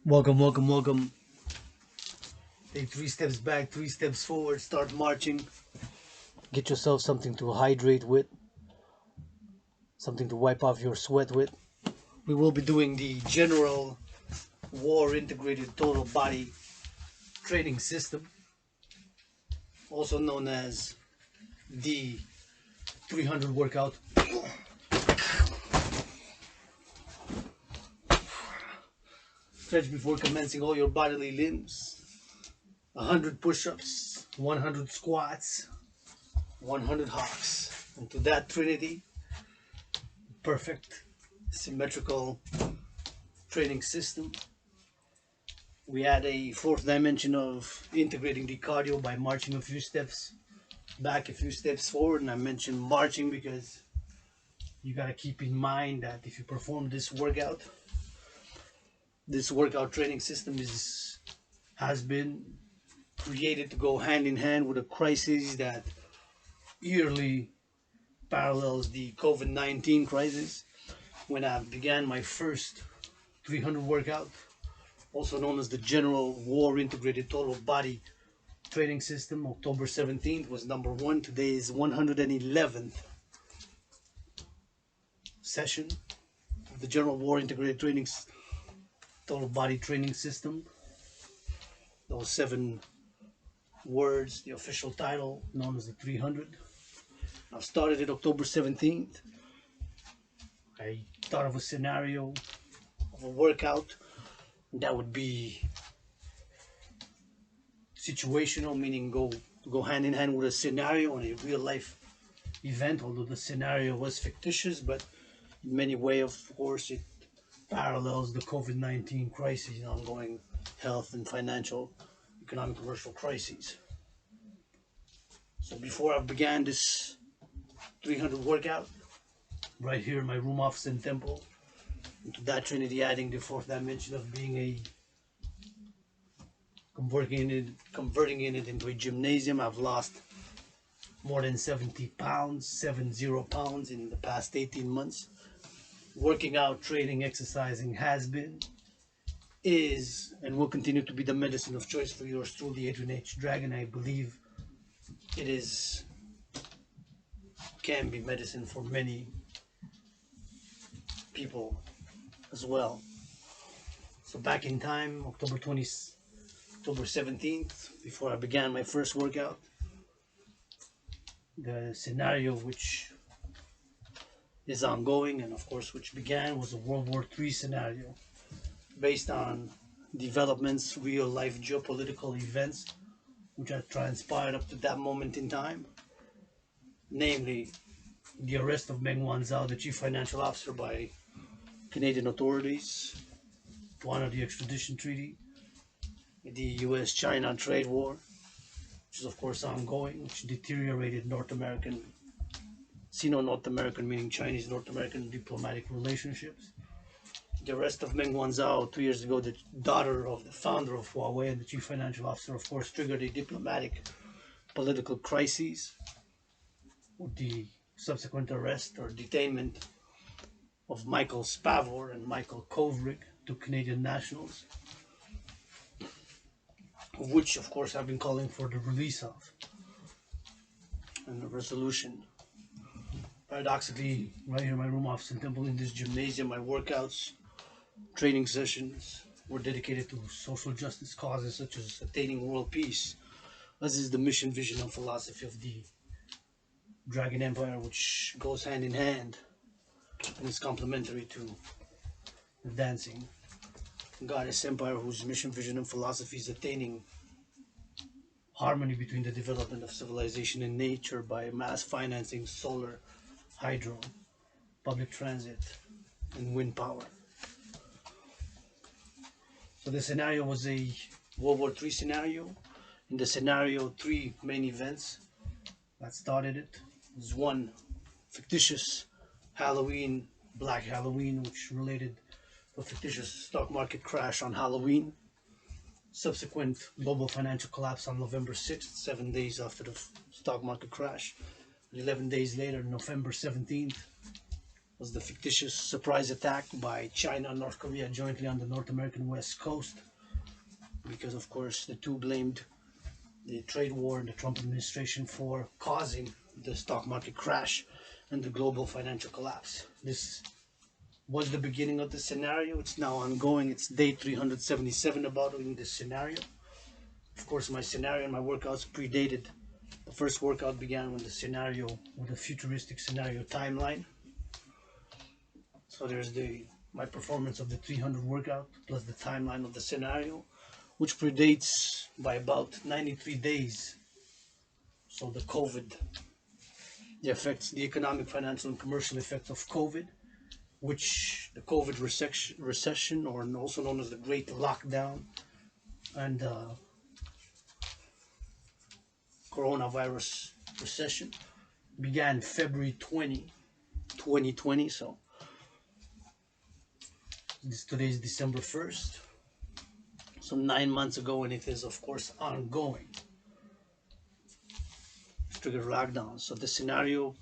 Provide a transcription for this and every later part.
Welcome. Take 3 steps back, 3 steps forward, start marching. Get yourself something to hydrate with, something to wipe off your sweat with. We will be doing the general war integrated total body training system, also known as the 300 workout. Stretch before commencing all your bodily limbs. 100 push-ups, 100 squats, 100 hops. And to that trinity, perfect symmetrical training system, we add a fourth dimension of integrating the cardio by marching a few steps back, a few steps forward. And I mentioned marching because you got to keep in mind that if you perform this workout training system has been created to go hand in hand with a crisis that yearly parallels the COVID-19 crisis. When I began my first 300 workout, also known as the General War Integrated Total Body Training System, October 17th was number 1. Today is 111th session of the General War Integrated Total Body Training System. Those 7 words, the official title, known as the 300. I started it October 17th. I thought of a scenario of a workout that would be situational, meaning go hand in hand with a scenario and a real life event, although the scenario was fictitious, but in many ways, of course, it parallels the COVID-19 crisis, ongoing health and financial, economic, commercial crises. So before I began this 300 workout, right here in my room office in Temple, into that trinity, adding the fourth dimension of being converting it into a gymnasium. I've lost more than 70 pounds in the past 18 months. Working out, training, exercising has been, is, and will continue to be the medicine of choice for yours truly, h.a.dragan. I believe it can be medicine for many people as well. So back in time, October 17th, before I began my first workout, the scenario which is ongoing and of course which began was a World War III scenario based on developments, real life geopolitical events which had transpired up to that moment in time, namely the arrest of Meng Wanzhou, the chief financial officer, by Canadian authorities to honor the extradition treaty, the US-China trade war, which is of course ongoing, which deteriorated North American, Sino-North American, meaning Chinese North American diplomatic relationships. The arrest of Meng Wanzhou 2 years ago, the daughter of the founder of Huawei and the chief financial officer, of course, triggered a diplomatic political crisis with the subsequent arrest or detainment of Michael Spavor and Michael Kovrig, 2 Canadian nationals, which of course I've been calling for the release of and the resolution. Paradoxically, right here in my room office in Temple, in this gymnasium, my workouts, training sessions were dedicated to social justice causes such as attaining world peace, as is the mission, vision, and philosophy of the Dragon Empire, which goes hand in hand and is complementary to the dancing Goddess Empire, whose mission, vision, and philosophy is attaining harmony between the development of civilization and nature by mass financing solar, hydro, public transit, and wind power. So the scenario was a World War III scenario. In the scenario, 3 main events that started it. There's one fictitious Halloween, Black Halloween, which related to a fictitious stock market crash on Halloween. Subsequent global financial collapse on November 6th, 7 days after the stock market crash. 11 days later, November 17th, was the fictitious surprise attack by China and North Korea jointly on the North American West Coast, because of course the two blamed the trade war and the Trump administration for causing the stock market crash and the global financial collapse. This was the beginning of the scenario. It's now ongoing. It's day 377 about doing this scenario. Of course, my scenario and my workouts predated. The first workout began with the scenario, with a futuristic scenario timeline. So there's my performance of the 300 workout plus the timeline of the scenario, which predates by about 93 days. So the COVID, the effects, the economic, financial, and commercial effects of COVID, which the COVID recession, or also known as the Great Lockdown, and coronavirus recession, began February 2020. So today is December 1st. So 9 months ago, and it is of course ongoing. Trigger lockdown. So the scenario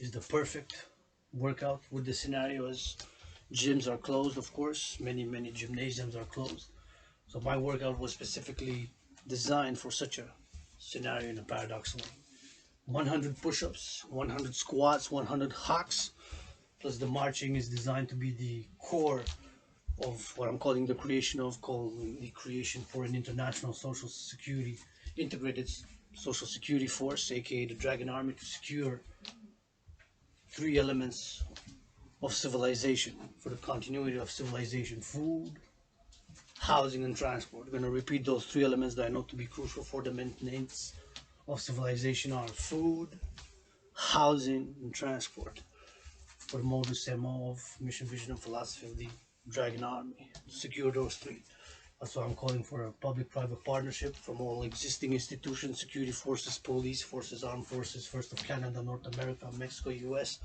is the perfect workout with the scenario as gyms are closed, of course. Many gymnasiums are closed. So my workout was specifically designed for such a scenario in a paradoxical way. 100 push-ups, 100 squats, 100 hocks, plus the marching is designed to be the core of what I'm calling the creation for an international social security, integrated social security force, aka the Dragon Army, to secure 3 elements of civilization, for the continuity of civilization: food, housing, and transport. I'm going to repeat those 3 elements that I know to be crucial for the maintenance of civilization are food, housing, and transport. For the modus MO of mission, vision, and philosophy of the Dragon Army, to secure those 3. That's why I'm calling for a public-private partnership from all existing institutions: security forces, police forces, armed forces, first of Canada, North America, Mexico, US,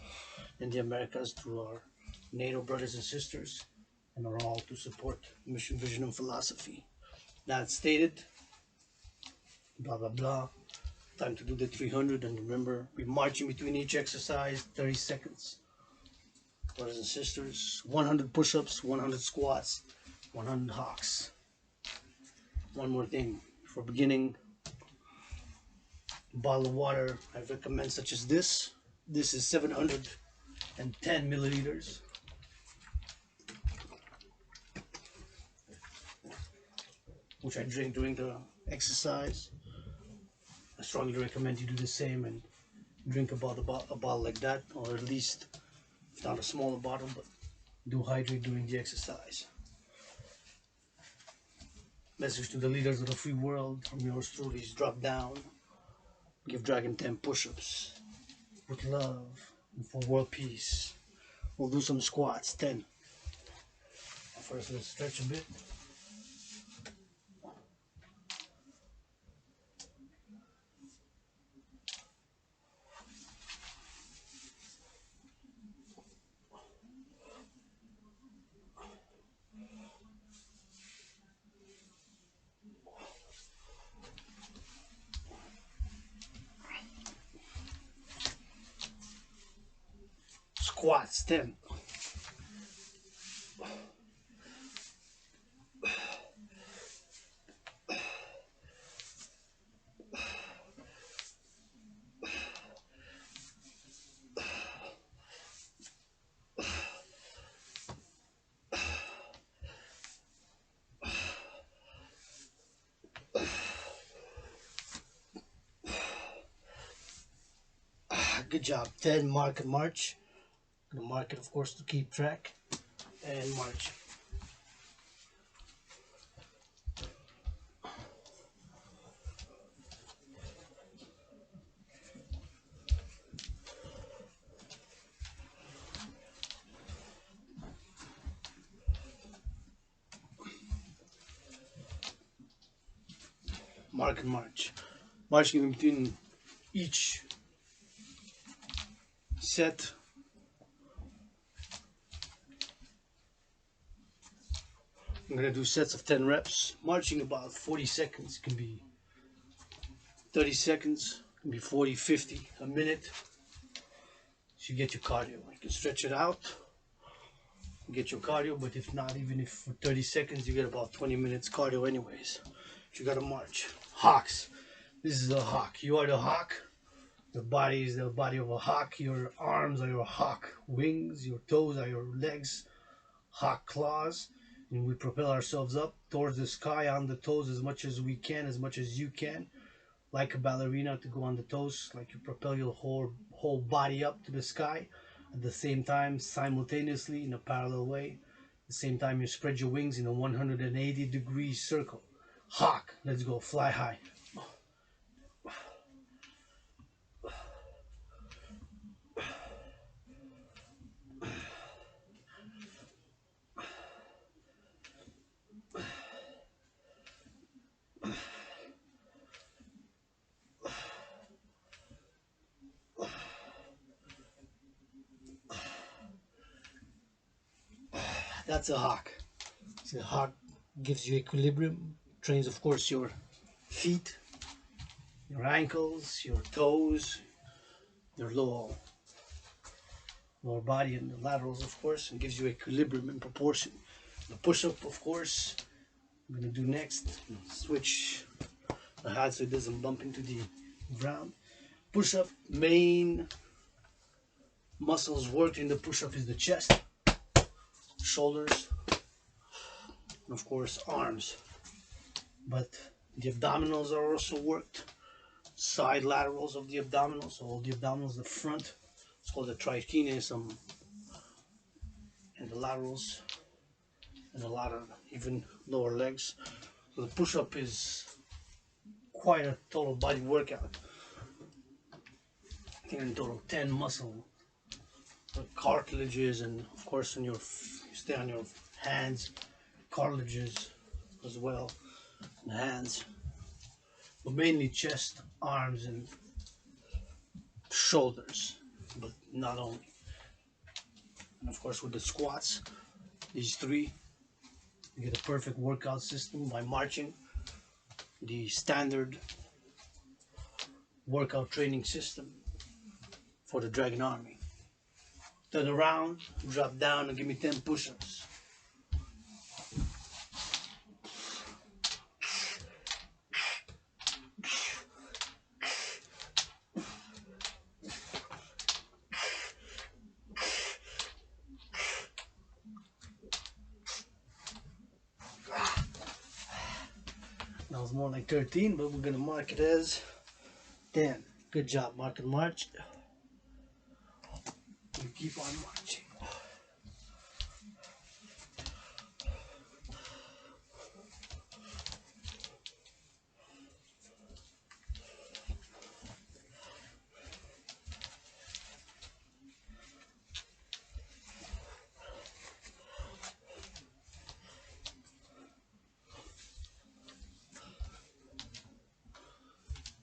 and the Americas, through our NATO brothers and sisters, and are all to support mission, vision, and philosophy. That stated, blah, blah, blah. Time to do the 300, and remember, we're marching between each exercise 30 seconds. Brothers and sisters, 100 push-ups, 100 squats, 100 hocks. One more thing, for beginning, a bottle of water I recommend, such as this. This is 710 milliliters. Which I drink during the exercise. I strongly recommend you do the same and drink about a bottle like that, or at least, if not a smaller bottle, but do hydrate during the exercise. Message to the leaders of the free world from yours truly is: drop down, give Dragon 10 push-ups with love and for world peace. We'll do some squats, 10. First, let's stretch a bit. Squats, 10. Good job. 10, mark and march. I'm gonna mark it, of course, to keep track. And march. Mark and march. Marching in between each set. I'm going to do sets of 10 reps. Marching about 40 seconds. It can be 30 seconds. It can be 40, 50, a minute. So you get your cardio. You can stretch it out, get your cardio, but if not, even if for 30 seconds, you get about 20 minutes cardio anyways. You gotta march. Hawks. This is a hawk. You are the hawk. Your body is the body of a hawk. Your arms are your hawk wings. Your toes are your legs. Hawk claws. And we propel ourselves up towards the sky on the toes as much as we can, as much as you can. Like a ballerina to go on the toes, like you propel your whole body up to the sky. At the same time, simultaneously in a parallel way. At the same time, you spread your wings in a 180-degree circle. Hawk. Let's go. Fly high. That's a hawk. So the hawk gives you equilibrium, trains, of course, your feet, your ankles, your toes, your lower body, and the laterals, of course, and gives you equilibrium and proportion. The push-up, of course, I'm going to do next. Switch the hat so it doesn't bump into the ground. Push-up, main muscles worked in the push-up is the chest, shoulders, and of course arms. But the abdominals are also worked. Side laterals of the abdominals, so all the abdominals, the front, it's called the trichineum, and the laterals, and a lot of even lower legs. So the push-up is quite a total body workout. I think in total 10 muscle cartilages, and of course on your you stay on your hands, cartilages as well, and hands, but mainly chest, arms, and shoulders, but not only. And of course with the squats, these three, you get a perfect workout system by marching. The standard workout training system for the Dragon Army. Turn around, drop down, and give me 10 push-ups. That was more like 13, but we're gonna mark it as 10. Good job, mark and march. We keep on marching.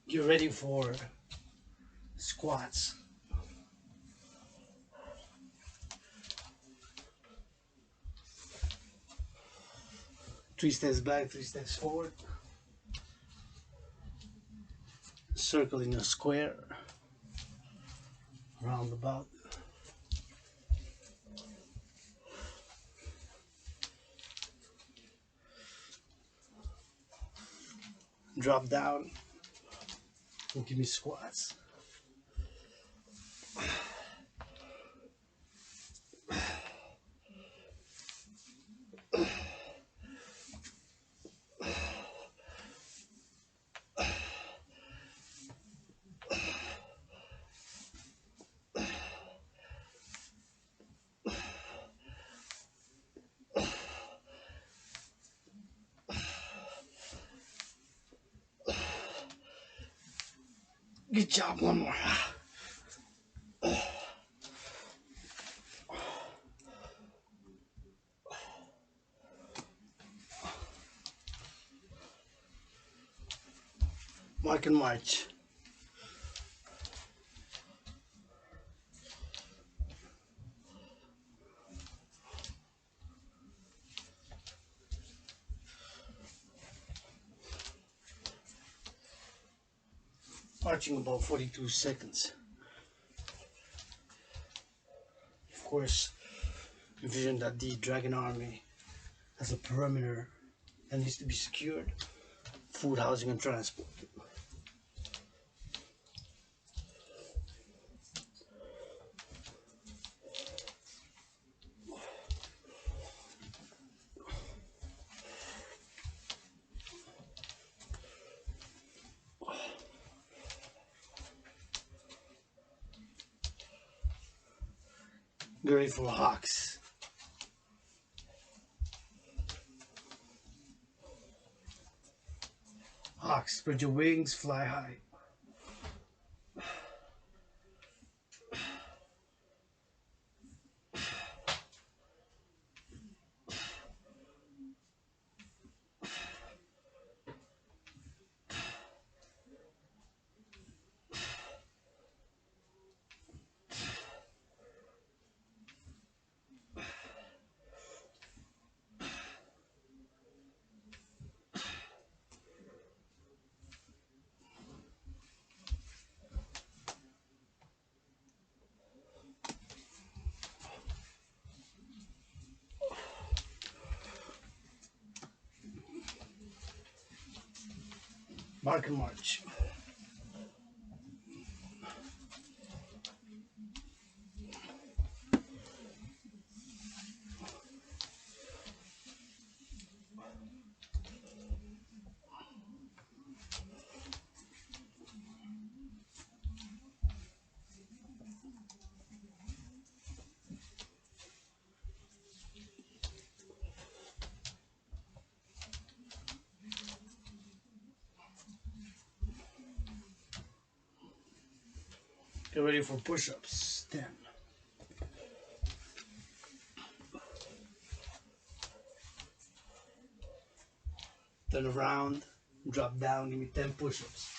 Get ready for squats. 3 steps back, 3 steps forward. Circle in a square. Roundabout. Drop down. And give me squats. Good job, one more. Mark and march. Marching about 42 seconds. course, envision that the Dragon Army has a perimeter that needs to be secured. Food, housing, and transport. Get ready for hawks. Hawks, spread your wings, fly high. Mark and march. Get ready for push-ups. 10. Turn around, drop down, give me 10 push-ups.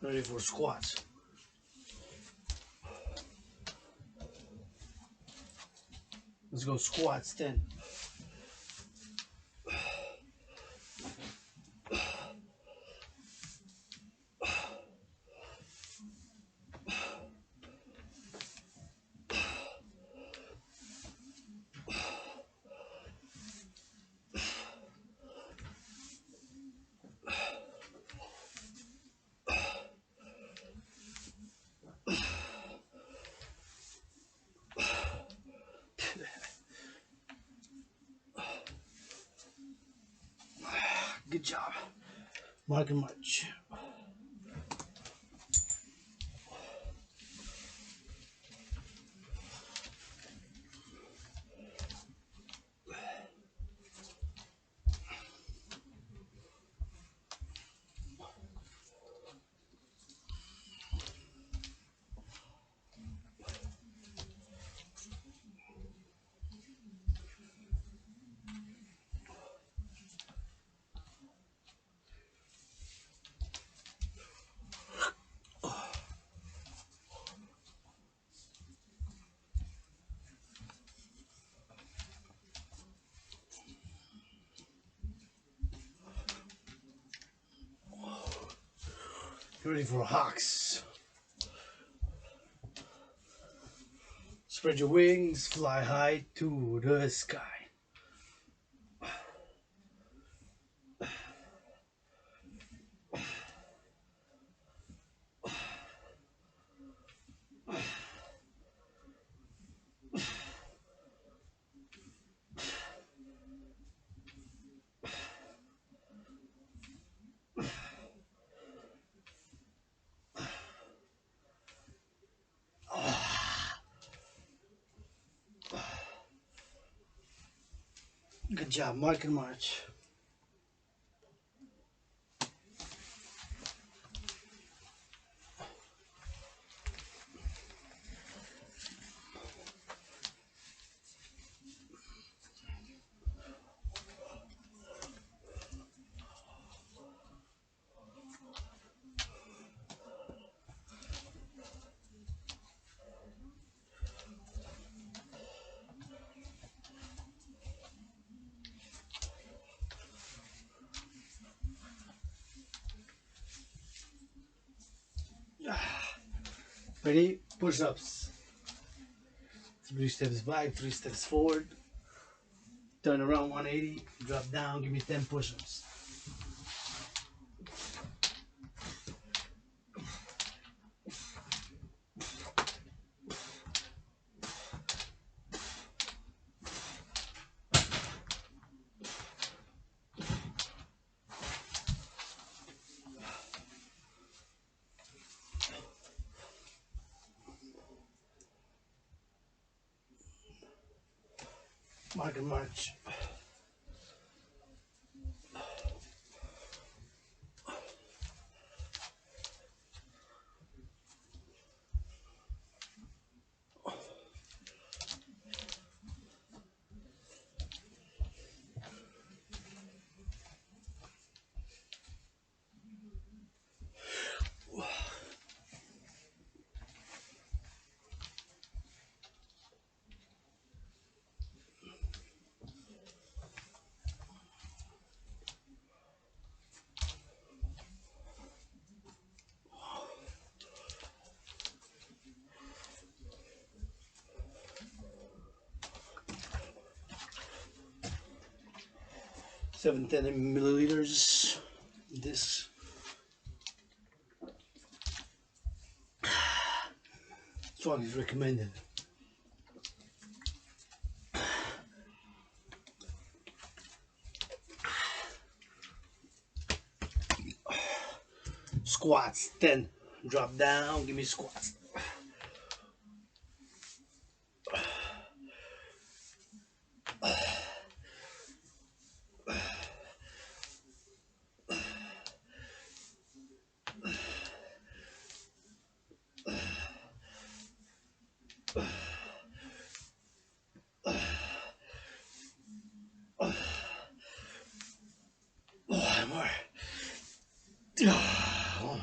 Ready for squats. Let's go squats 10. Good job. Mark and march. Get ready for hawks. Spread your wings, fly high to the sky. Good job, mark and march. Ready? Push-ups. 3 steps back, 3 steps forward. Turn around 180, drop down, give me 10 push-ups. Mark and march. Seven 10 milliliters. This one is recommended. Squats 10. Drop down, give me squats. One more. One more.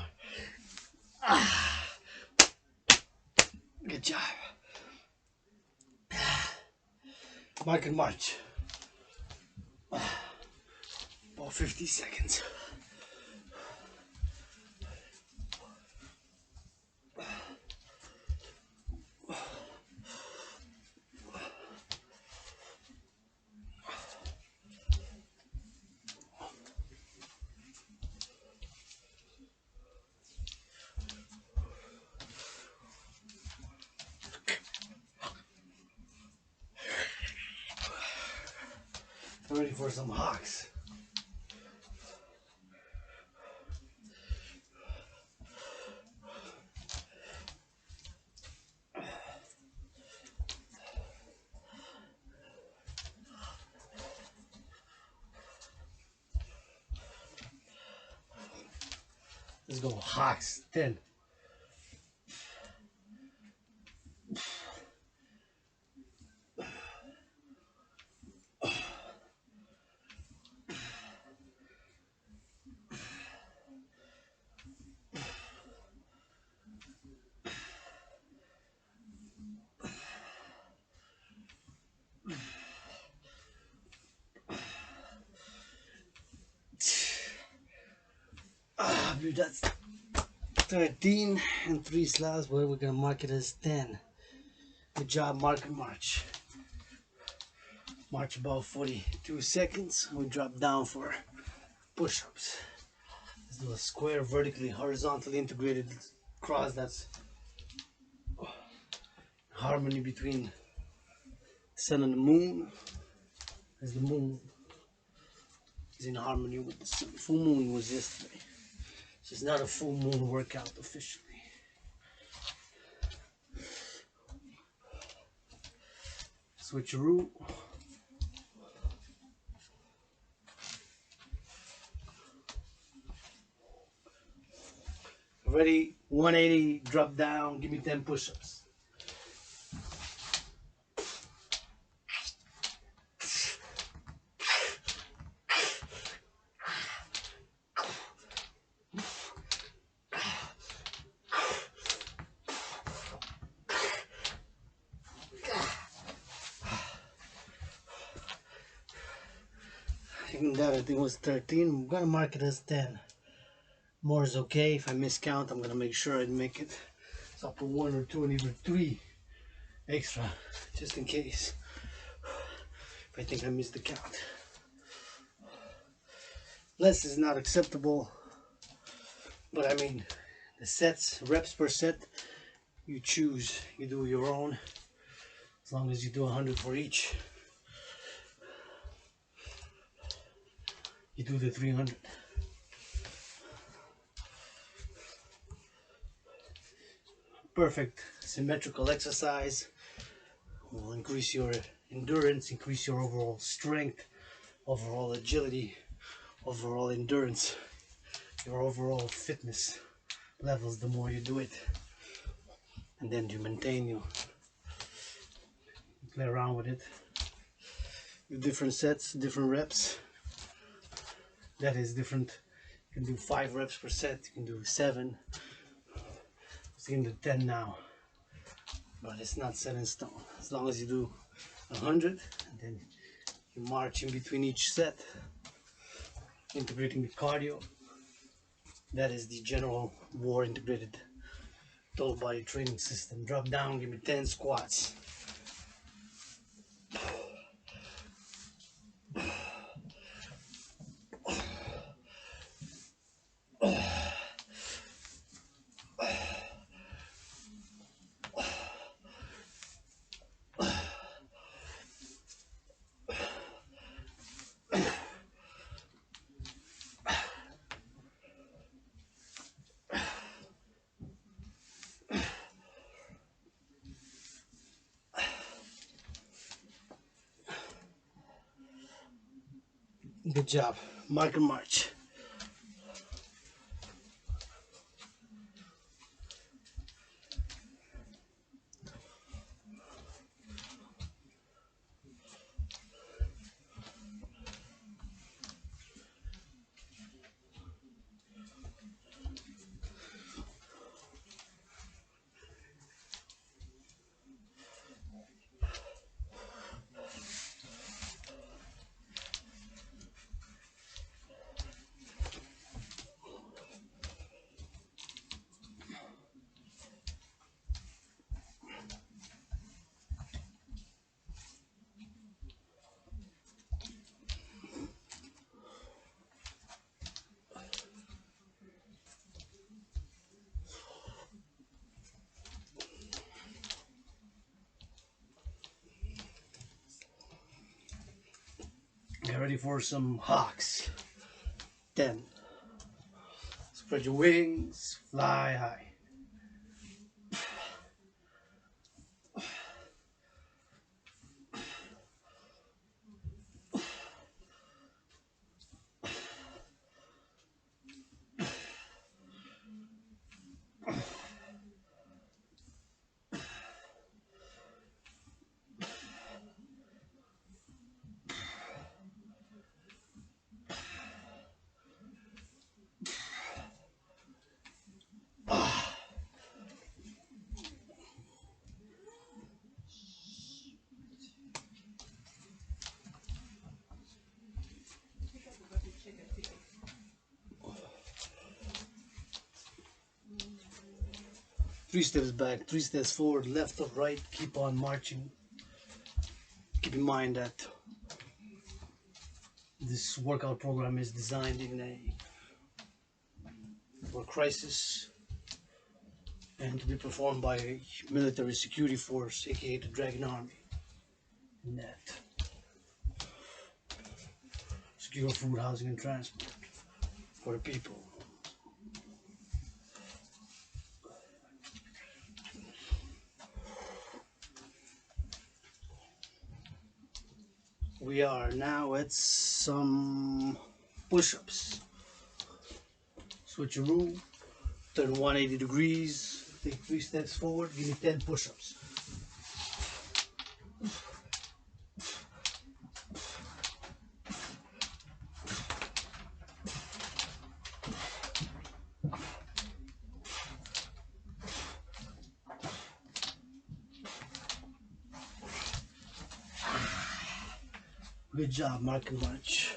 Good job. Mark and march. About 50 seconds. Ready for some hawks. Let's go hawks 10. Blue dots. 13 and 3 slabs, but we're gonna mark it as 10. Good job, mark and march. March about 42 seconds. We drop down for push-ups. Let's do a square, vertically, horizontally integrated cross that's harmony between sun and the moon. As the moon is in harmony with the sun. Full moon was yesterday. So it's not a full moon workout officially. Switcheroo. Ready, 180, drop down, give me 10 push-ups. Even that I think was 13. I'm gonna mark it as 10. More is okay. If I miscount, I'm gonna make sure I make it. So I'll put 1 or 2 and even 3 extra, just in case. If I think I missed the count. Less is not acceptable, but I mean, the sets, reps per set, you choose, you do your own. As long as you do 100 for each, you do the 300. Perfect symmetrical exercise will increase your endurance, increase your overall strength, overall agility, overall endurance, your overall fitness levels the more you do it. And then you maintain, you play around with it. Do different sets, different reps. That is different. You can do 5 reps per set, you can do 7. So you can do 10 now. But it's not set in stone. As long as you do 100 and then you march in between each set, integrating the cardio. That is the general war integrated total body training system. Drop down, give me 10 squats. Good job. Mark and march. Get ready for some hawks. 10. Spread your wings, fly high. 3 steps back, 3 steps forward, left or right, keep on marching. Keep in mind that this workout program is designed for crisis and to be performed by a military security force, aka the Dragon Army. And that secure food, housing, and transport for the people. We are now at some push-ups. Switcheroo, turn 180 degrees, take 3 steps forward, give me 10 push-ups. Good job, Mark and March.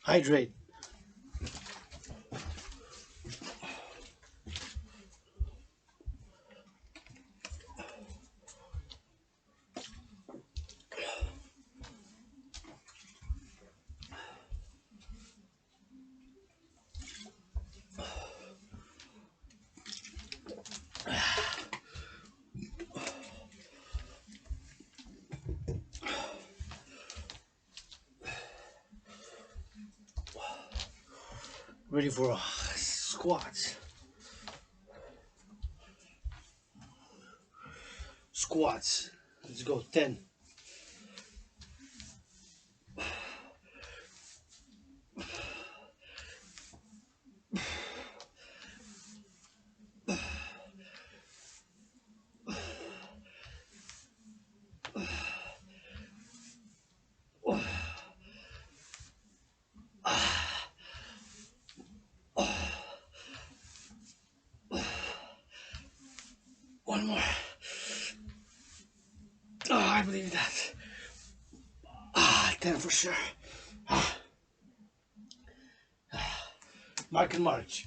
Hydrate. Ready for squats. Squats. Let's go. 10. One more. Oh, I believe that. 10 for sure. Mark and March.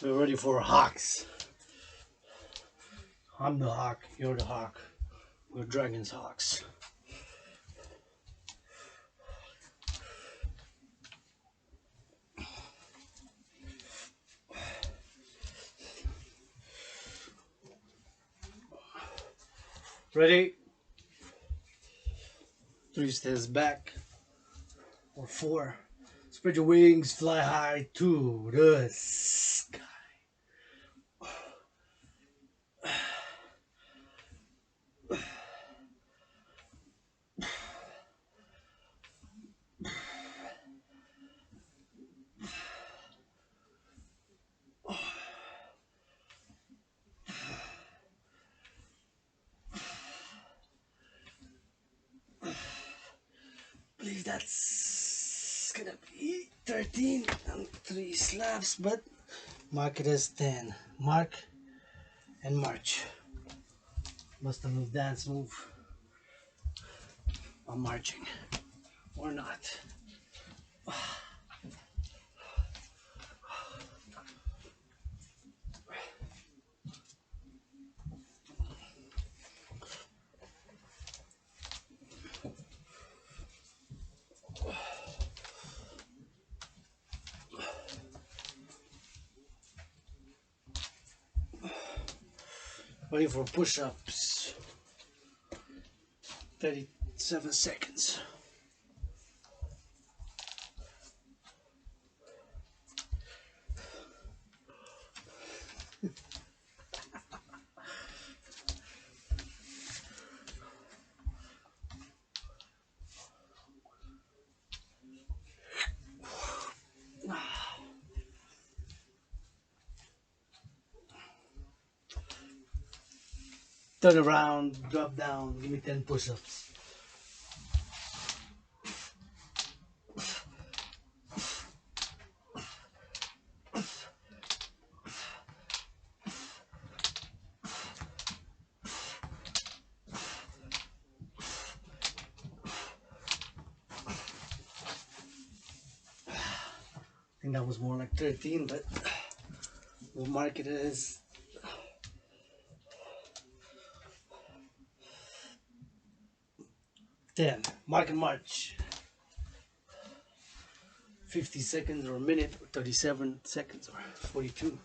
We're ready for hawks. I'm the hawk, you're the hawk. We're Dragon's hawks. Ready? 3 steps back. Or 4. Spread your wings, fly high to the sky. I believe that's gonna be 13 and 3 slaps, but mark it as 10. Mark and march. Must a little dance move. I'm marching. Or not. Ready for push-ups. 37 seconds. Turn around, drop down, give me 10 push-ups. I think that was more like 13, but we'll mark it as 10. Mark and march. 50 seconds or a minute, or 37 seconds or 42.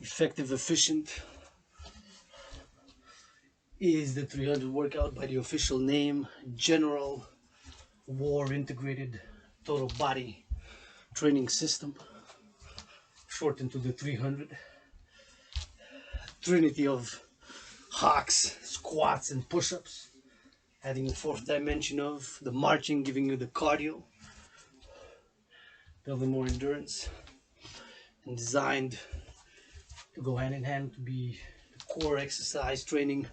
Effective, efficient is the 300 workout by the official name, General War Integrated Total Body Training System, shortened to the 300. Trinity of hawks, squats, and push-ups, adding a fourth dimension of the marching, giving you the cardio, building more endurance, and designed to go hand in hand to be the core exercise training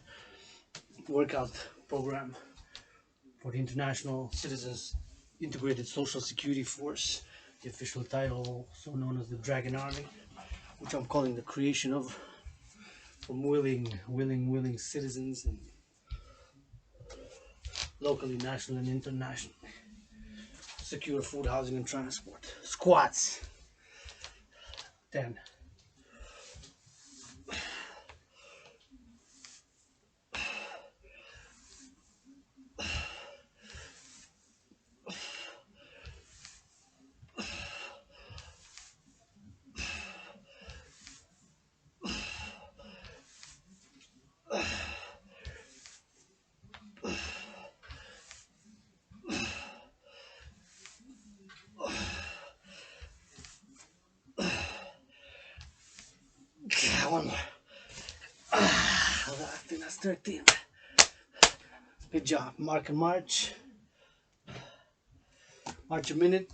workout program for the International Citizens Integrated Social Security Force, the official title also known as the Dragon Army, which I'm calling the creation of from willing citizens, and locally, national, and international. Secure food, housing, and transport. Squats. 10. One more. I think that's 13. Good job. Mark and march. March a minute.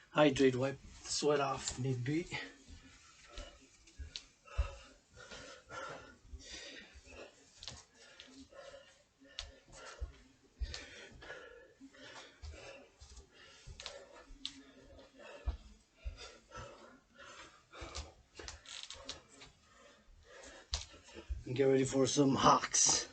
Hydrate, wipe the sweat off if need be. And get ready for some hawks.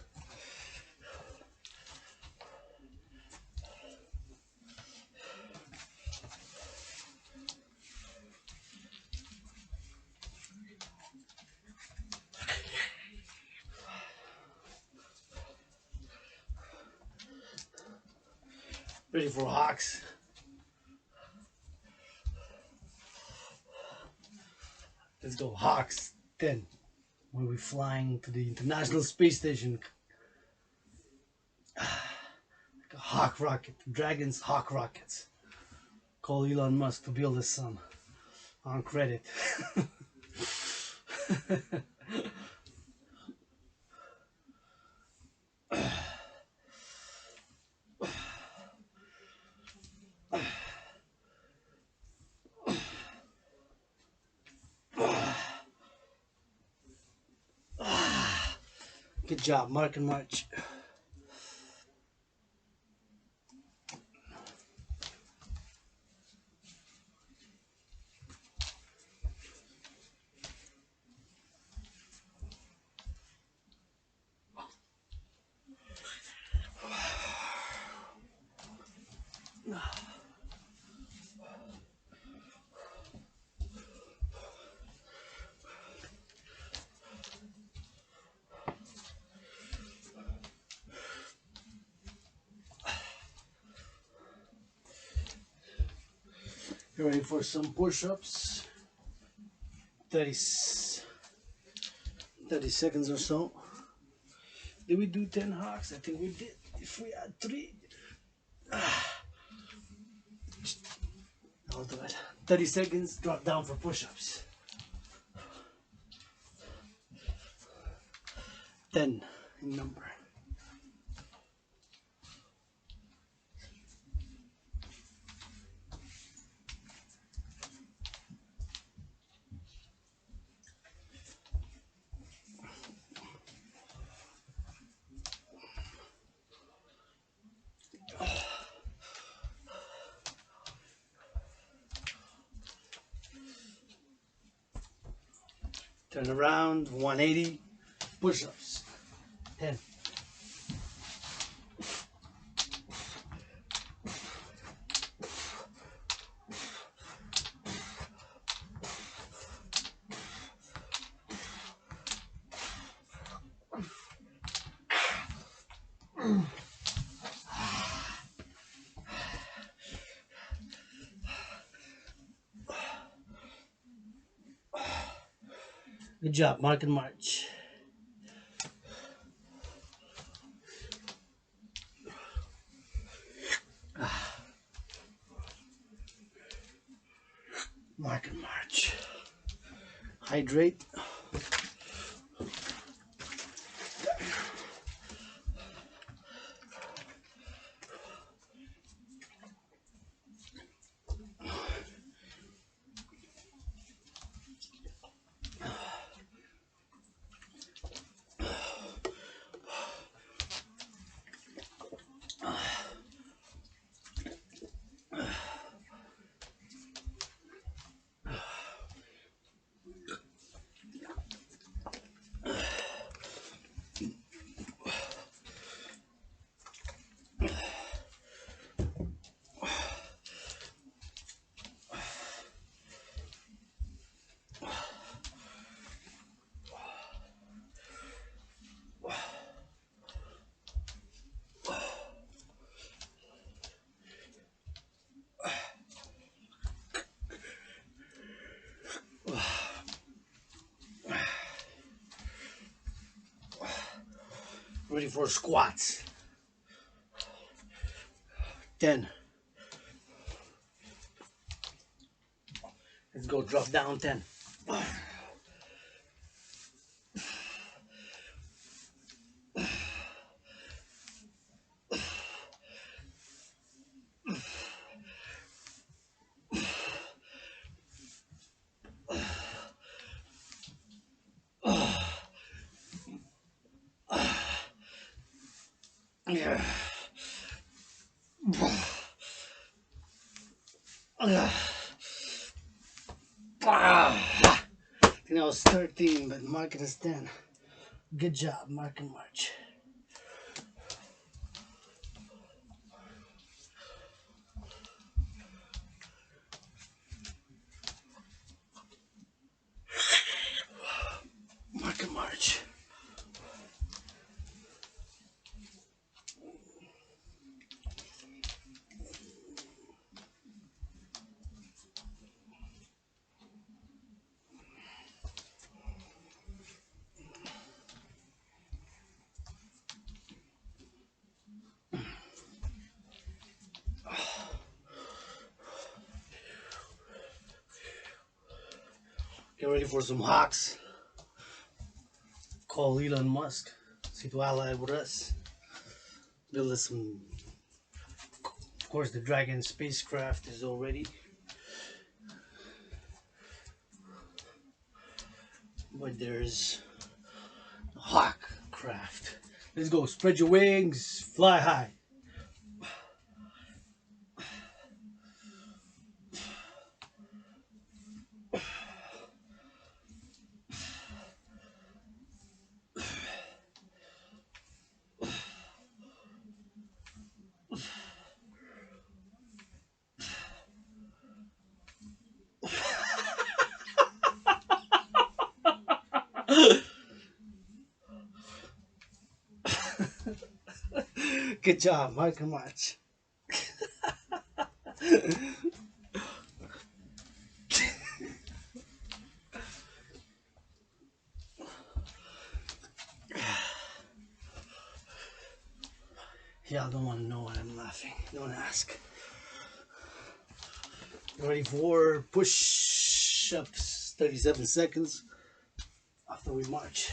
Ready for hawks. Let's go hawks 10. We'll be flying to the International Space Station. Like a hawk rocket. Dragon's hawk rockets. Call Elon Musk to build us some. On credit. Good job, mark and march. Get ready for some push-ups. 30 seconds or so. Did we do 10 hawks? I think we did. If we had 3, I'll do it. 30 seconds, drop down for push-ups. 10 in number. Turn around, 180 push-ups. 10. Good job, mark and march. Mark and march. Hydrate. Ready for squats. 10. Let's go, drop down 10. Yeah. I think I was 13, but mark it as 10. Good job, mark and march. Mark and march. Get ready for some hawks. Call Elon Musk. See to ally with us. Build us some. Of course, the Dragon spacecraft is all ready. But there's a hawk craft. Let's go. Spread your wings. Fly high. Good job, mark and march. Y'all don't want to know why I'm laughing. Don't ask. Ready for push-ups. 37 seconds after we march.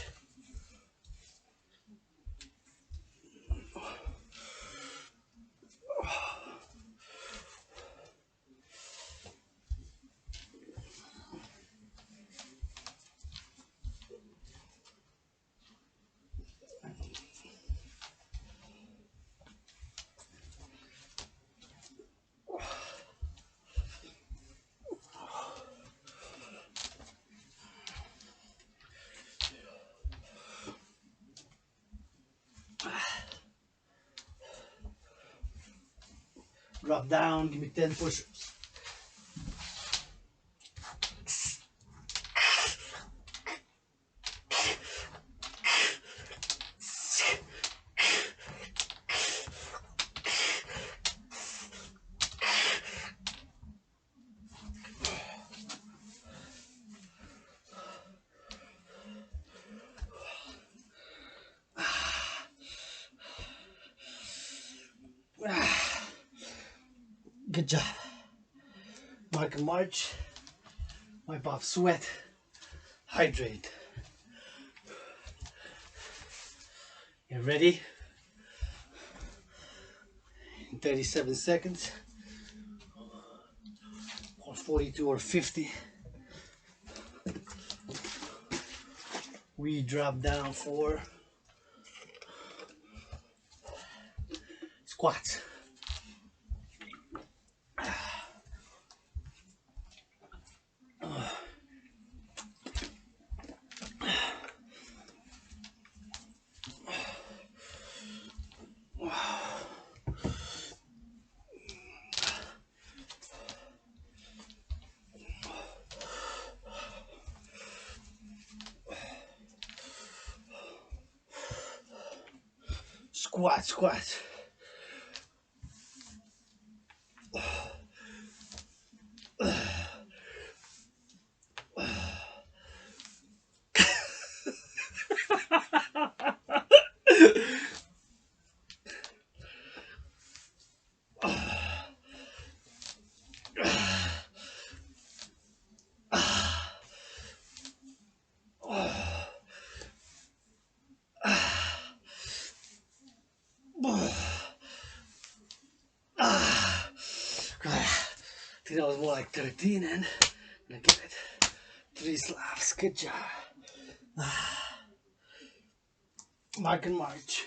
Drop down, give me 10 push-ups. Good job. Mark and march. Wipe off sweat. Hydrate. You ready? In 37 seconds. Or 42 or 50. We drop down for squats. Squat, squat. I think that was more like 13 and I get it. 3 slaps. Good job. Mark and march.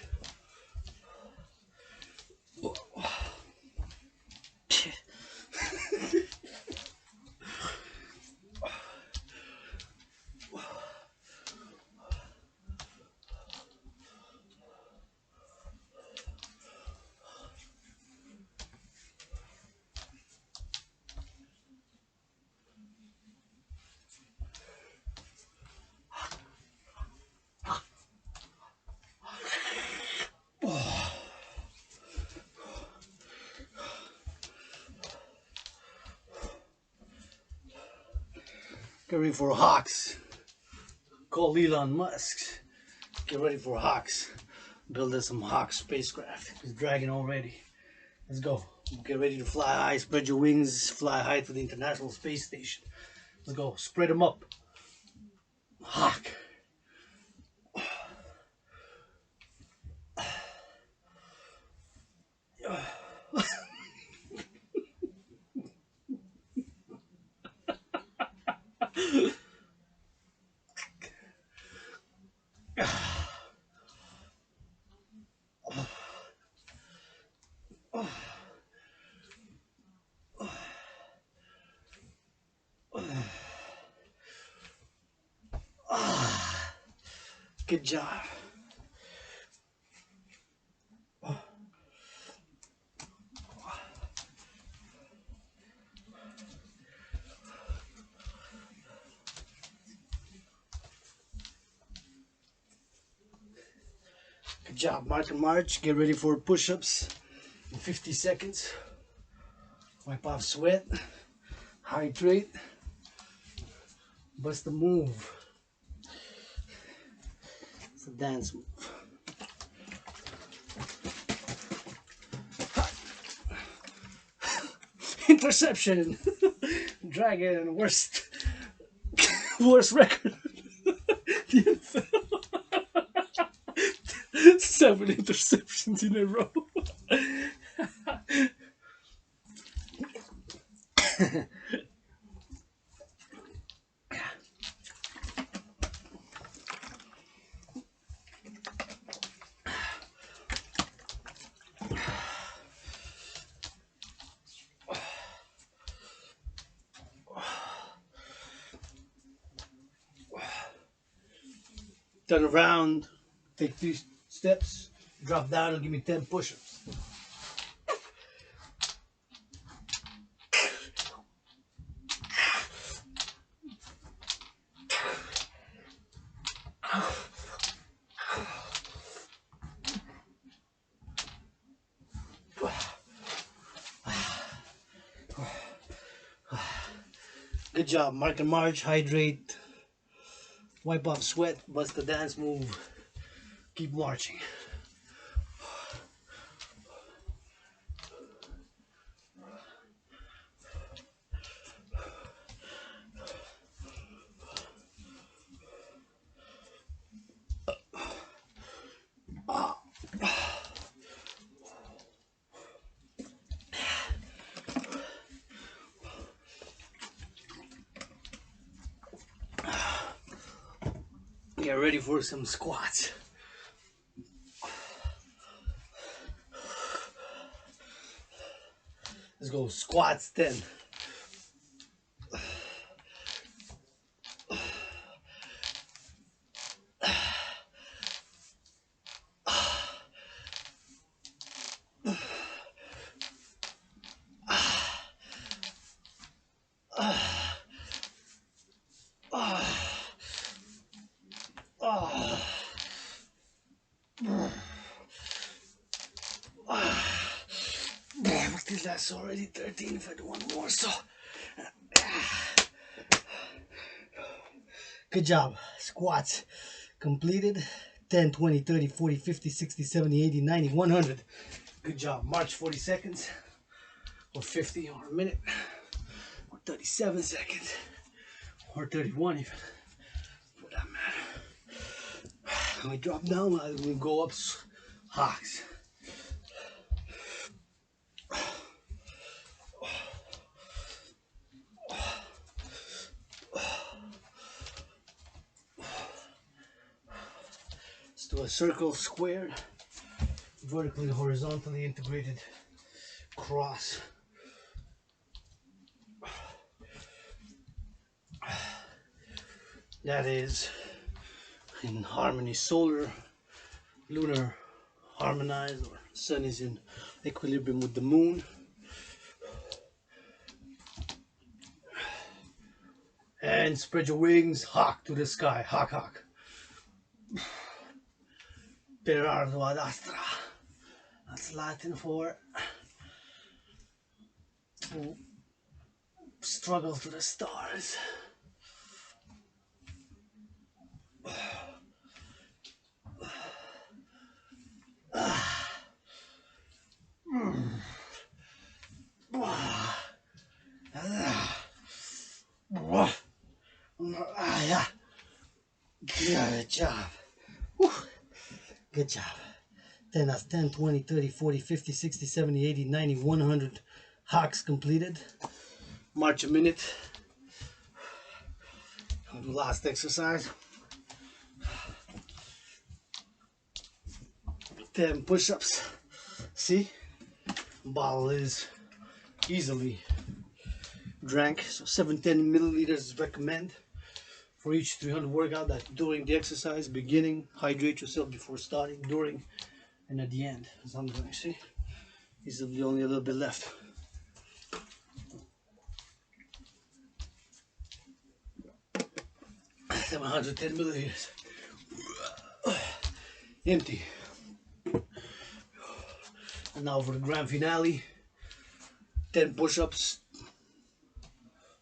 Get ready for Hawks. Call Elon Musk. Get ready for Hawks. Build us some Hawk spacecraft. It's Dragon already. Let's go. Get ready to fly high. Spread your wings. Fly high to the International Space Station. Let's go. Spread them up. Hawk. Good job. Good job. Mark and march. Get ready for push-ups in 50 seconds. Wipe off sweat. Hydrate. Bust the move. It's a dance move. Interception. Dragon worst record. The NFL. 7 interceptions in a row. Turn around, take 3 steps, drop down and give me 10 push-ups. Good job. Mark and march, hydrate, wipe off sweat, bust the dance move, keep marching. Get ready for some squats. Let's go squats 10. That's already 13 if I do one more, so good job. Squats completed. 10, 20, 30, 40, 50, 60, 70, 80, 90, 100. Good job. March 40 seconds or 50 or a minute or 37 seconds or 31 even for that matter. And we drop down and we go up hocks. Let's do a circle, squared, vertically, horizontally integrated cross. That is in harmony, solar, lunar harmonized, or sun is in equilibrium with the moon. And spread your wings, hawk to the sky, hawk, hawk. Per ardua ad astra. That's Latin for struggle to the stars. Good job. Good job. Then that's 10, 20, 30, 40, 50, 60, 70, 80, 90, 100 hawks completed. March a minute. I'll do last exercise. 10 push-ups. See? Bottle is easily drank. So 710 milliliters is recommend for each 300 workout. That during the exercise, beginning, hydrate yourself before starting, during, and at the end. As I'm doing. See? Easily only a little bit left. Then 110 milliliters. Empty. And now for the grand finale. 10 push-ups.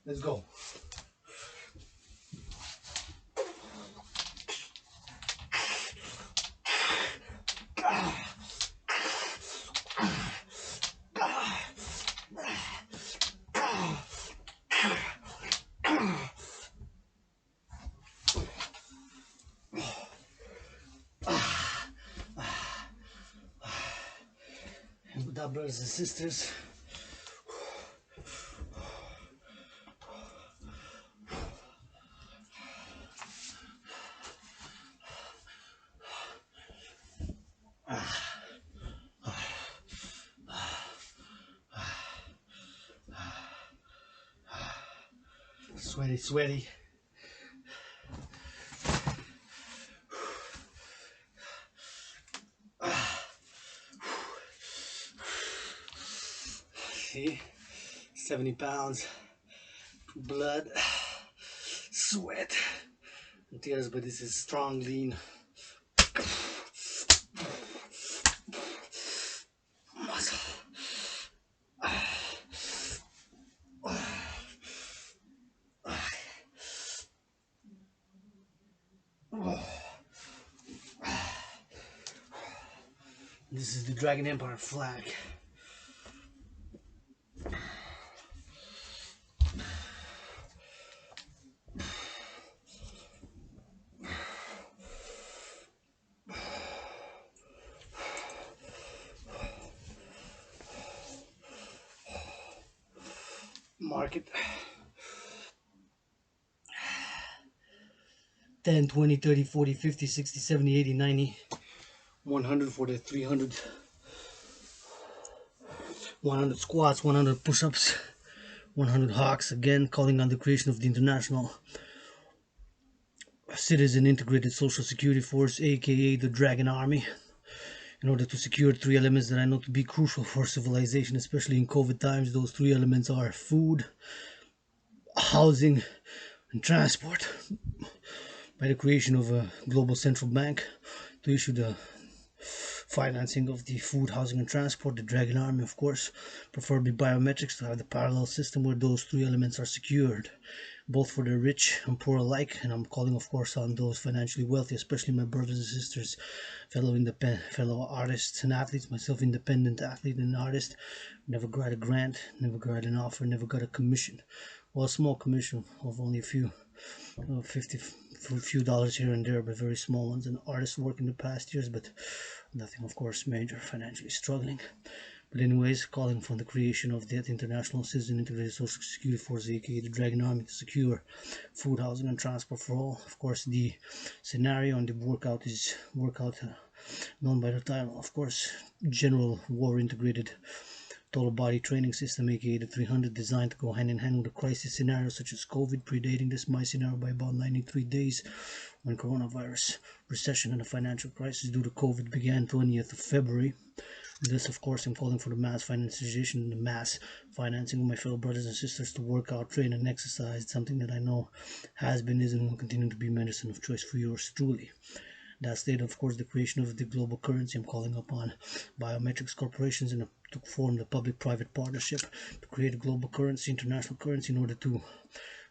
Let's go. brothers and sisters. Sweaty, sweaty. See, 70 pounds, blood, sweat, and tears, but this is strong, lean muscle. This is the Dragon Empire flag. Market 10, 20, 30, 40, 50, 60, 70, 80, 90, 100 for the 300, 100 squats, 100 push-ups, 100 hawks. Again, calling on the creation of the International Citizen Integrated Social Security Force, aka the Dragon Army, in order to secure three elements that I know to be crucial for civilization, especially in COVID times. Those three elements are food, housing, and transport. By the creation of a global central bank to issue the financing of the food, housing, and transport, the Dragon Army, of course, preferably biometrics, to have the parallel system where those three elements are secured, both for the rich and poor alike. And I'm calling, of course, on those financially wealthy, especially my brothers and sisters, fellow artists and athletes, myself, independent athlete and artist. Never got a grant, never got an offer, never got a commission. Well, a small commission of only a few, 50 for a few dollars here and there, but very small ones. And artist work in the past years, but nothing, of course, major, financially struggling. But anyways, calling for the creation of that International Citizen Integrated Social Security Force, aka the Dragon Army, to secure food, housing, and transport for all. Of course, the scenario and the workout is known by the title, of course, General War Integrated Total Body Training System, aka the 300, designed to go hand in hand with a crisis scenario such as COVID, predating this my scenario by about 93 days, when coronavirus, recession, and a financial crisis due to COVID began 20th of February. This, of course, I'm calling for the mass financialization and the mass financing of my fellow brothers and sisters to work out, train, and exercise. It's something that I know has been, is, and will continue to be medicine of choice for yours truly. That state, of course, the creation of the global currency. I'm calling upon biometrics corporations and to form the public-private partnership to create a global currency, international currency, in order to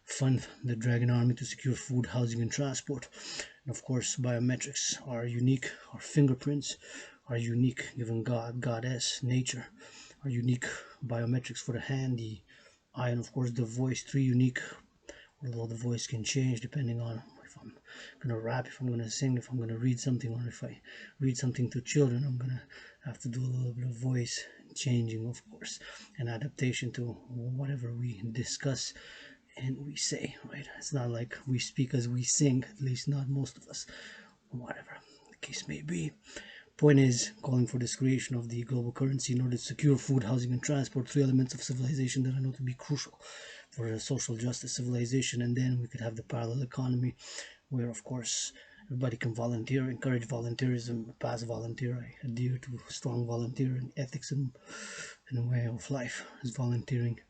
fund the Dragon Army to secure food, housing, and transport. And of course, biometrics are unique. Our fingerprints are unique, given God, Goddess, nature, are unique biometrics for the hand, the eye, and of course the voice. Three unique, although the voice can change depending on if I'm gonna rap, if I'm gonna sing, if I'm gonna read something, or if I read something to children, I'm gonna have to do a little bit of voice changing, of course, and adaptation to whatever we discuss and we say, right? It's not like we speak as we sing, at least not most of us, whatever the case may be. Point is, calling for this creation of the global currency in order to secure food, housing, and transport, three elements of civilization that I know to be crucial for a social justice civilization. And then we could have the parallel economy where, of course, everybody can volunteer, encourage volunteerism, pass volunteer. I adhere to strong volunteering ethics and a way of life as volunteering.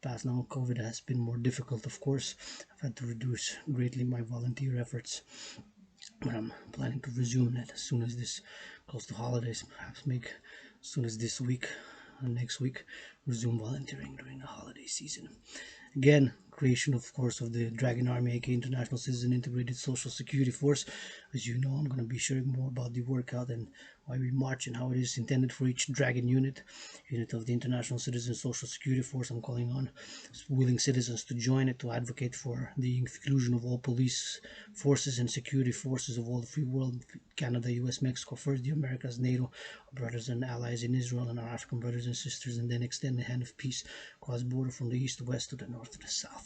The past now, COVID has been more difficult, of course. I've had to reduce greatly my volunteer efforts, but I'm planning to resume that as soon as this goes to holidays, perhaps as soon as this week and next week, resume volunteering during the holiday season. Again, creation, of course, of the Dragon Army, aka International Citizen Integrated Social Security Force. As you know, I'm going to be sharing more about the workout and why we march and how it is intended for each Dragon unit of the International Citizen Social Security Force. I'm calling on willing citizens to join it, to advocate for the inclusion of all police forces and security forces of all the free world, Canada, US, Mexico, first the Americas, NATO, our brothers and allies in Israel, and our African brothers and sisters, and then extend the hand of peace across the border from the east to west to the north to the south.